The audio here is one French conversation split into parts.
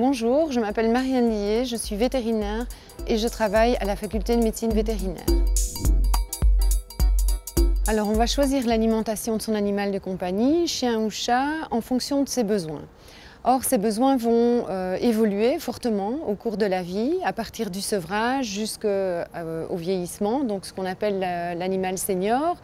Bonjour, je m'appelle Marianne Lié, je suis vétérinaire et je travaille à la faculté de médecine vétérinaire. Alors on va choisir l'alimentation de son animal de compagnie, chien ou chat, en fonction de ses besoins. Or, ces besoins vont évoluer fortement au cours de la vie, à partir du sevrage jusqu'au vieillissement, donc ce qu'on appelle l'animal senior.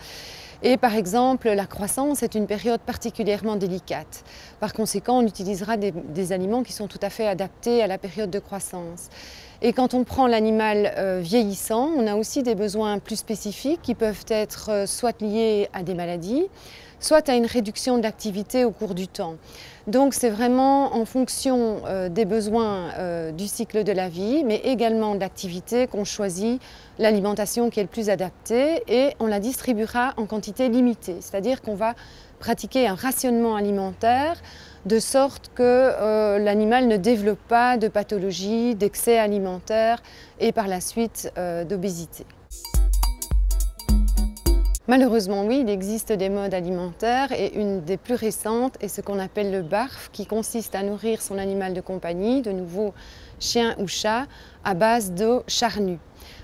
Et par exemple, la croissance est une période particulièrement délicate. Par conséquent, on utilisera des aliments qui sont tout à fait adaptés à la période de croissance. Et quand on prend l'animal vieillissant, on a aussi des besoins plus spécifiques qui peuvent être soit liés à des maladies, soit à une réduction de l'activité au cours du temps. Donc c'est vraiment en fonction des besoins du cycle de la vie, mais également de l'activité qu'on choisit l'alimentation qui est le plus adaptée et on la distribuera en quantité limitée. C'est-à-dire qu'on va pratiquer un rationnement alimentaire de sorte que l'animal ne développe pas de pathologie, d'excès alimentaire et par la suite d'obésité. Malheureusement, oui, il existe des modes alimentaires et une des plus récentes est ce qu'on appelle le BARF, qui consiste à nourrir son animal de compagnie, de nouveau chien ou chat, à base d'eau charnue.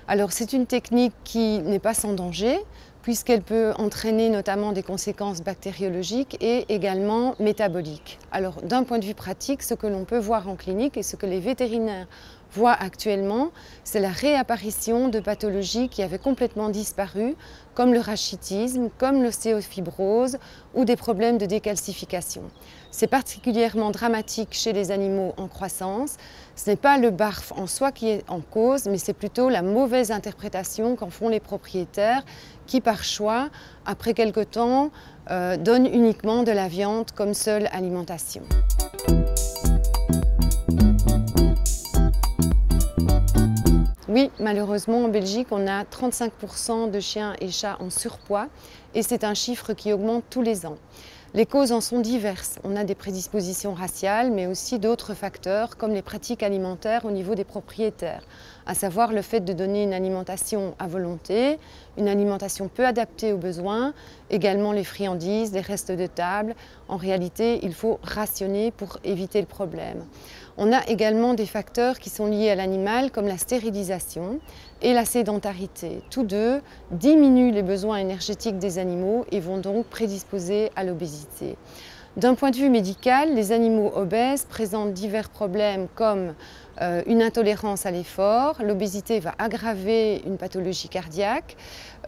Alors c'est une technique qui n'est pas sans danger, puisqu'elle peut entraîner notamment des conséquences bactériologiques et également métaboliques. Alors d'un point de vue pratique, ce que l'on peut voir en clinique et ce que les vétérinaires voient actuellement, c'est la réapparition de pathologies qui avaient complètement disparu, comme le rachitisme, comme l'ostéofibrose ou des problèmes de décalcification. C'est particulièrement dramatique chez les animaux en croissance. Ce n'est pas le BARF en soi qui est en cause, mais c'est plutôt la mauvaise interprétation qu'en font les propriétaires qui, par choix, après quelque temps, donnent uniquement de la viande comme seule alimentation. Oui, malheureusement, en Belgique, on a 35% de chiens et chats en surpoids et c'est un chiffre qui augmente tous les ans. Les causes en sont diverses. On a des prédispositions raciales, mais aussi d'autres facteurs comme les pratiques alimentaires au niveau des propriétaires, à savoir le fait de donner une alimentation à volonté, une alimentation peu adaptée aux besoins, également les friandises, les restes de table. En réalité, il faut rationner pour éviter le problème. On a également des facteurs qui sont liés à l'animal comme la stérilisation et la sédentarité. Tous deux diminuent les besoins énergétiques des animaux et vont donc prédisposer à l'obésité. D'un point de vue médical, les animaux obèses présentent divers problèmes comme une intolérance à l'effort, l'obésité va aggraver une pathologie cardiaque,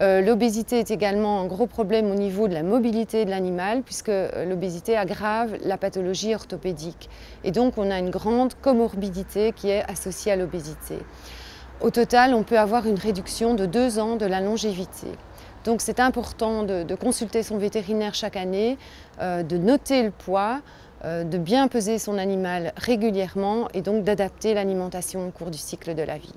l'obésité est également un gros problème au niveau de la mobilité de l'animal puisque l'obésité aggrave la pathologie orthopédique et donc on a une grande comorbidité qui est associée à l'obésité. Au total, on peut avoir une réduction de 2 ans de la longévité. Donc c'est important de consulter son vétérinaire chaque année, de noter le poids, de bien peser son animal régulièrement et donc d'adapter l'alimentation au cours du cycle de la vie.